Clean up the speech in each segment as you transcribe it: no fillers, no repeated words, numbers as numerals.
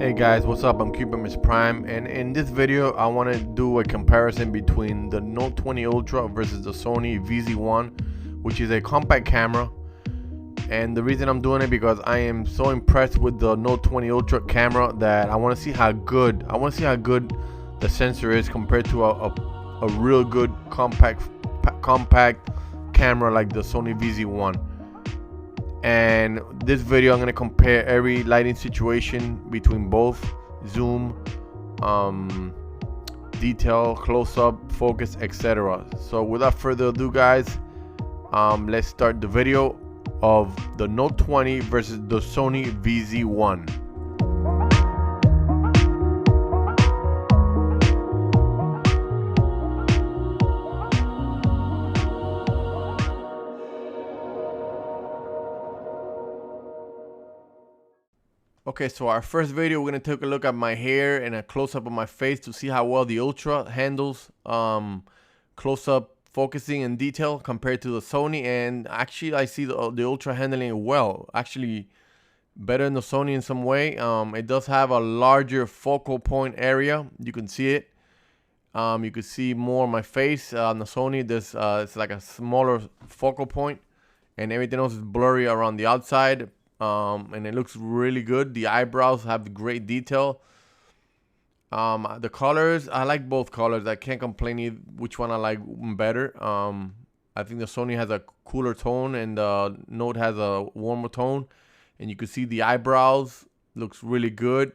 Hey guys, what's up? I'm Cuban Prime, and in this video I want to do a comparison between the Note 20 Ultra versus the Sony VZ1, which is a compact camera. And the reason I'm doing it because I am so impressed with the Note 20 Ultra camera that I want to see how good the sensor is compared to a real good compact camera like the Sony VZ1. And this video I'm going to compare every lighting situation between both: zoom, detail, close-up, focus, etc. So without further ado guys, let's start the video of the Note 20 versus the Sony VZ1. Okay, so our first video, we're gonna take a look at my hair and a close-up of my face to see how well the Ultra handles close-up focusing and detail compared to the Sony. And actually, I see the Ultra handling it well, actually better than the Sony in some way. It does have a larger focal point area. You can see it. You can see more of my face. On the Sony, there's it's like a smaller focal point, and everything else is blurry around the outside. And it looks really good. The eyebrows have great detail. The colors, I like both colors. I can't complain which one I like better. I think the Sony has a cooler tone and the Note has a warmer tone. And you can see the eyebrows looks really good.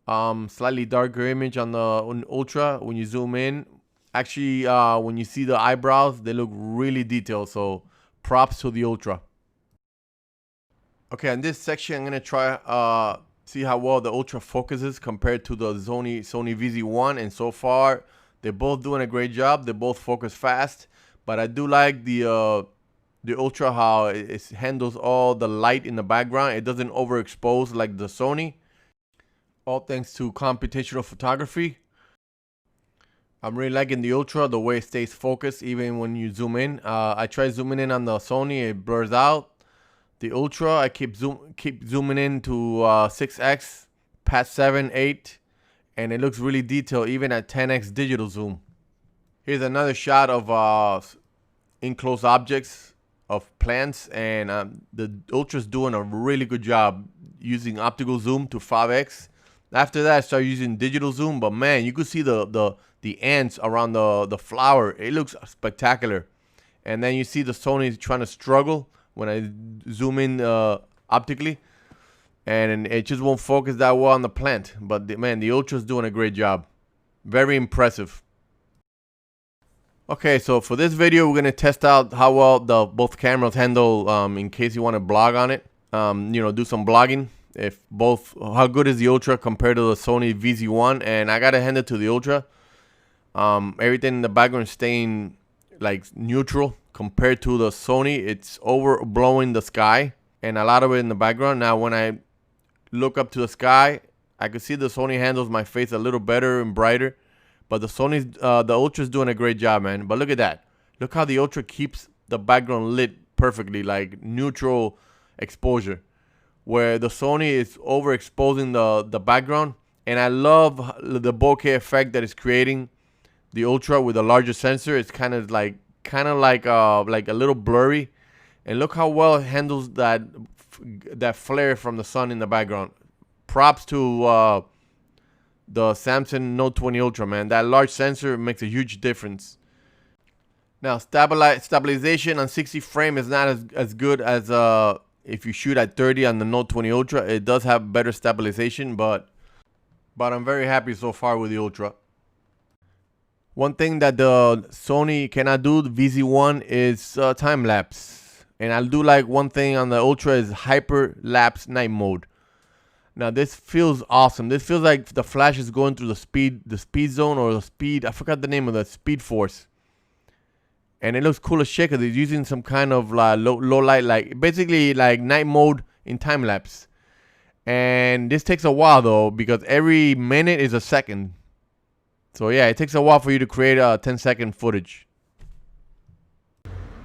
Slightly darker image on the Ultra when you zoom in. Actually, when you see the eyebrows, they look really detailed. So props to the Ultra. Okay, in this section, I'm gonna try see how well the Ultra focuses compared to the Sony VZ1, and so far they're both doing a great job. They both focus fast, but I do like the Ultra how it handles all the light in the background. It doesn't overexpose like the Sony. All thanks to computational photography. I'm really liking the Ultra, the way it stays focused even when you zoom in. I try zooming in on the Sony, it blurs out. The Ultra, I keep zooming in to 6x, past 7, 8, and it looks really detailed even at 10x digital zoom. Here's another shot of enclosed objects of plants, and the Ultra's doing a really good job using optical zoom to 5x. After that, I started using digital zoom, but man, you could see the ants around the flower. It looks spectacular. And then you see the Sony trying to struggle when I zoom in optically, and it just won't focus that well on the plant. But the Ultra's doing a great job. Very impressive. Okay, so for this video, we're gonna test out how well both cameras handle. In case you want to blog on it, do some blogging. How good is the Ultra compared to the Sony VZ1? And I gotta hand it to the Ultra. Everything in the background is staying like neutral. Compared to the Sony, it's overblowing the sky and a lot of it in the background. Now, when I look up to the sky, I can see the Sony handles my face a little better and brighter. But the Ultra's doing a great job, man. But look at that. Look how the Ultra keeps the background lit perfectly, like neutral exposure. Where the Sony is overexposing the background. And I love the bokeh effect that is creating the Ultra with a larger sensor. It's kind of like a little blurry, and look how well it handles that flare from the sun in the background. Props to the Samsung Note 20 Ultra, man. That large sensor makes a huge difference. Now, stabilization on 60 frame is not as good as if you shoot at 30 on the Note 20 Ultra. It does have better stabilization, but I'm very happy so far with the Ultra. One thing that the Sony cannot do, the VZ1, is time lapse. And I do like one thing on the Ultra is hyper lapse night mode. Now this feels awesome. This feels like the flash is going through the speed zone, or I forgot the name of the speed force. And it looks cool as shit because it's using some kind of low light, like basically like night mode in time lapse. And this takes a while though, because every minute is a second. So yeah, it takes a while for you to create a 10-second footage.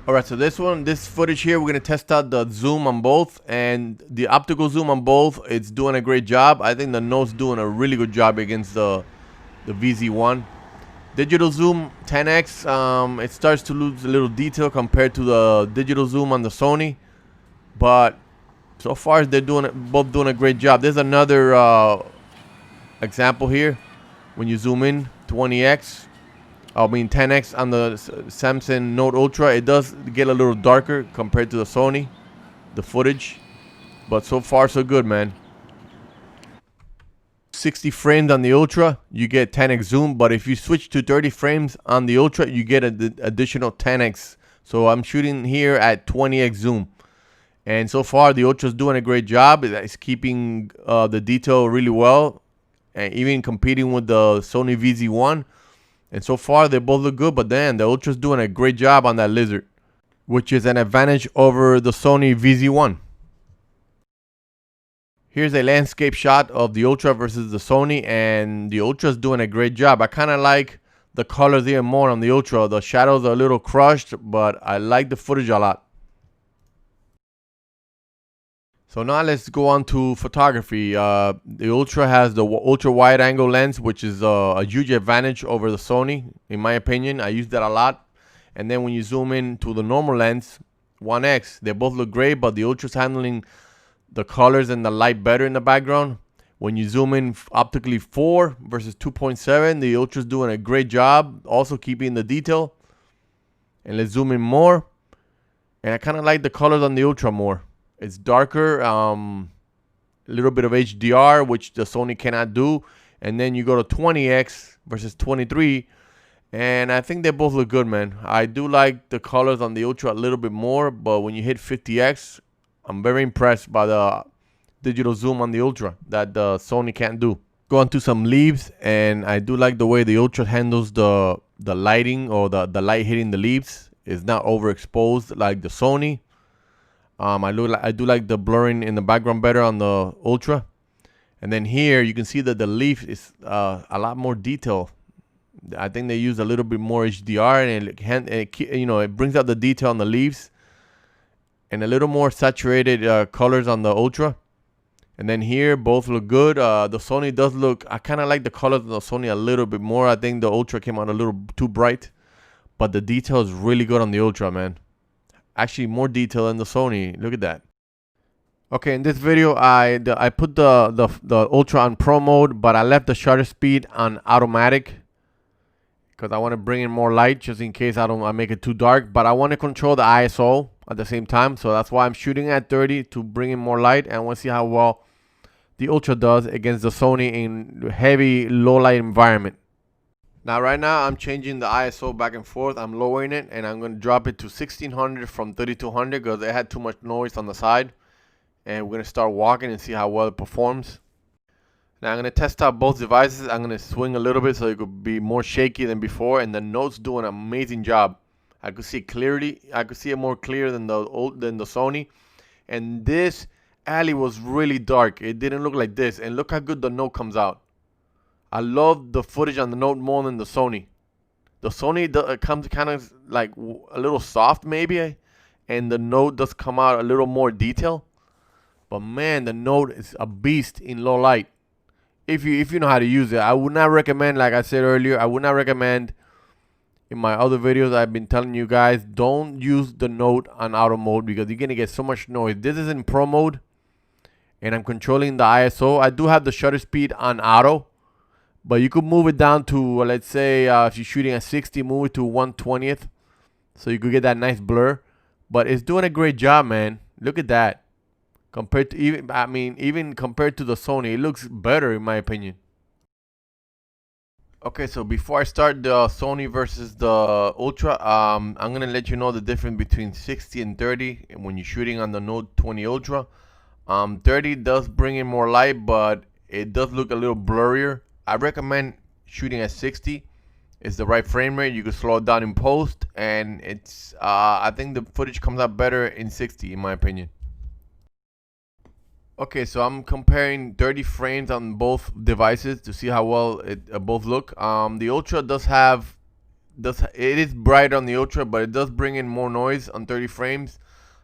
All right, so this footage here, we're gonna test out the zoom on both, and the optical zoom on both. It's doing a great job. I think the Note's doing a really good job against the VZ1. Digital zoom 10x, it starts to lose a little detail compared to the digital zoom on the Sony, but so far they're both doing a great job. There's another example here. When you zoom in 20x, I mean 10x on the Samsung Note Ultra, it does get a little darker compared to the Sony, the footage. But so far so good, man. 60 frames on the Ultra, you get 10x zoom. But if you switch to 30 frames on the Ultra, you get an additional 10x. So I'm shooting here at 20x zoom. And so far the Ultra's doing a great job. It's keeping the detail really well, and even competing with the Sony VZ1. And so far, they both look good, but then the Ultra's doing a great job on that lizard, which is an advantage over the Sony VZ1. Here's a landscape shot of the Ultra versus the Sony, and the Ultra's doing a great job. I kind of like the colors even more on the Ultra. The shadows are a little crushed, but I like the footage a lot. So now let's go on to photography. The Ultra has the ultra wide angle lens, which is a huge advantage over the Sony, in my opinion. I use that a lot. And then when you zoom in to the normal lens, 1x, they both look great, but the Ultra's handling the colors and the light better in the background. When you zoom in optically 4 versus 2.7, the Ultra's doing a great job, also keeping the detail. And let's zoom in more. And I kind of like the colors on the Ultra more. It's darker, a little bit of HDR, which the Sony cannot do. And then you go to 20x versus 23, and I think they both look good, man. I do like the colors on the Ultra a little bit more, but when you hit 50x, I'm very impressed by the digital zoom on the Ultra that the Sony can't do. Go on to some leaves, and I do like the way the Ultra handles the lighting, or the light hitting the leaves. It's not overexposed like the Sony. I do like the blurring in the background better on the Ultra. And then here you can see that the leaf is a lot more detail. I think they use a little bit more HDR, and it brings out the detail on the leaves, and a little more saturated colors on the Ultra. And then here both look good. The Sony does look, I kind of like the colors of the Sony a little bit more. I think the Ultra came out a little too bright, but the detail is really good on the Ultra, man. Actually more detail than the Sony. Look at that. Okay, in this video I put the Ultra on Pro mode, but I left the shutter speed on automatic because I want to bring in more light just in case I make it too dark. But I want to control the ISO at the same time, so that's why I'm shooting at 30 to bring in more light. And I want to see how well the Ultra does against the Sony in heavy low light environment. Now right now I'm changing the ISO back and forth. I'm lowering it, and I'm going to drop it to 1600 from 3200 because it had too much noise on the side. And we're going to start walking and see how well it performs. Now I'm going to test out both devices. I'm going to swing a little bit so it could be more shaky than before, and the Note's doing an amazing job. I could see it clearly. I could see it more clear than the Sony. And this alley was really dark. It didn't look like this, and look how good the Note comes out. I love the footage on the Note more than the Sony. The Sony comes kind of like a little soft maybe, and the Note does come out a little more detail. But man, the Note is a beast in low light. If you know how to use it, I would not recommend, like I said earlier, I would not recommend in my other videos I've been telling you guys, don't use the Note on auto mode because you're gonna get so much noise. This is in Pro mode, and I'm controlling the ISO. I do have the shutter speed on auto, but you could move it down to, let's say, if you're shooting at 60, move it to 1/20th, so you could get that nice blur. But it's doing a great job, man. Look at that. Compared to even compared to the Sony, it looks better in my opinion. Okay, so before I start the Sony versus the Ultra, I'm gonna let you know the difference between 60 and 30 when you're shooting on the Note 20 Ultra. 30 does bring in more light, but it does look a little blurrier. I recommend shooting at 60. It's the right frame rate. You can slow it down in post, and it's I think the footage comes out better in 60 in my opinion. Okay, so I'm comparing 30 frames on both devices to see how well it both look. The Ultra does have it is bright on the Ultra, but it does bring in more noise on 30 frames.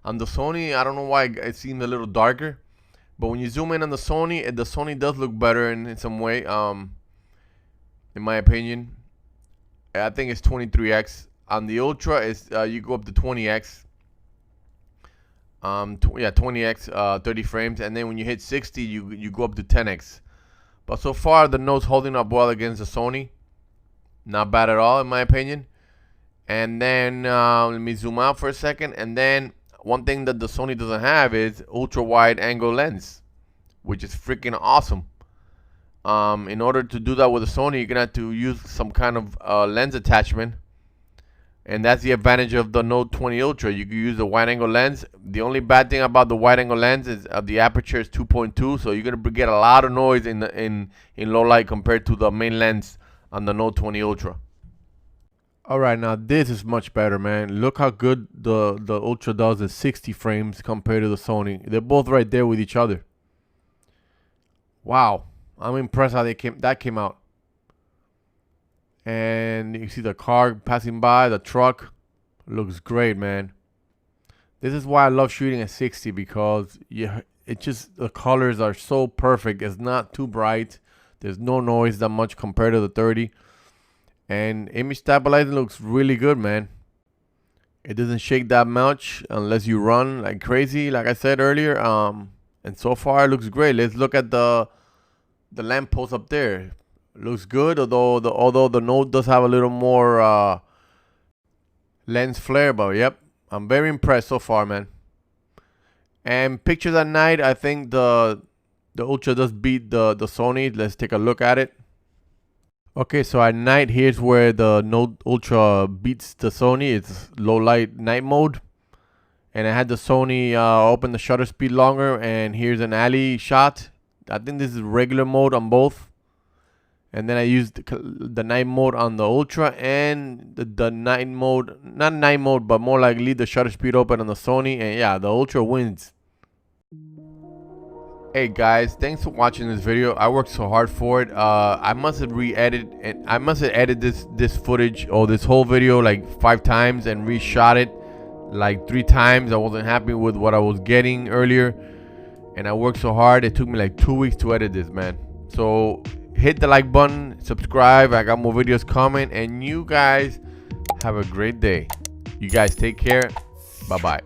On the Sony, I don't know why it seems a little darker, but when you zoom in on the Sony does look better in some way. In my opinion, I think it's 23x. On the Ultra, it's you go up to 20x. 20x, 30 frames, and then when you hit 60, you go up to 10x. But so far, the Note's holding up well against the Sony. Not bad at all, in my opinion. And then let me zoom out for a second. And then one thing that the Sony doesn't have is ultra wide angle lens, which is freaking awesome. In order to do that with the Sony, you're gonna have to use some kind of lens attachment, and that's the advantage of the Note 20 Ultra. You can use the wide angle lens. The only bad thing about the wide angle lens is the aperture is 2.2, so you're gonna get a lot of noise in low light compared to the main lens on the Note 20 Ultra. All right, now this is much better, man. Look how good the Ultra does at 60 frames compared to the Sony. They're both right there with each other. Wow, I'm impressed how that came out. And you see the car passing by, the truck. Looks great, man. This is why I love shooting at 60, because the colors are so perfect. It's not too bright. There's no noise that much compared to the 30. And image stabilizing looks really good, man. It doesn't shake that much unless you run like crazy, like I said earlier. And so far it looks great. Let's look at the lamppost up there. Looks good, although the Note does have a little more lens flare, but yep, I'm very impressed so far, man. And pictures at night, I think the Ultra does beat the Sony. Let's take a look at it. Okay, so at night, here's where the Note Ultra beats the Sony. It's low light night mode, and I had the Sony open the shutter speed longer, and here's an alley shot. I think this is regular mode on both. And then I used the night mode on the Ultra, and the night mode, not night mode, but more like leave the shutter speed open on the Sony. And yeah, the Ultra wins. Hey guys, thanks for watching this video. I worked so hard for it. I must have edited this footage or this whole video like 5 times and reshot it like 3 times. I wasn't happy with what I was getting earlier, and I worked so hard. It took me like 2 weeks to edit this, man. So hit the like button, subscribe. I got more videos coming, and you guys have a great day. You guys take care. Bye bye.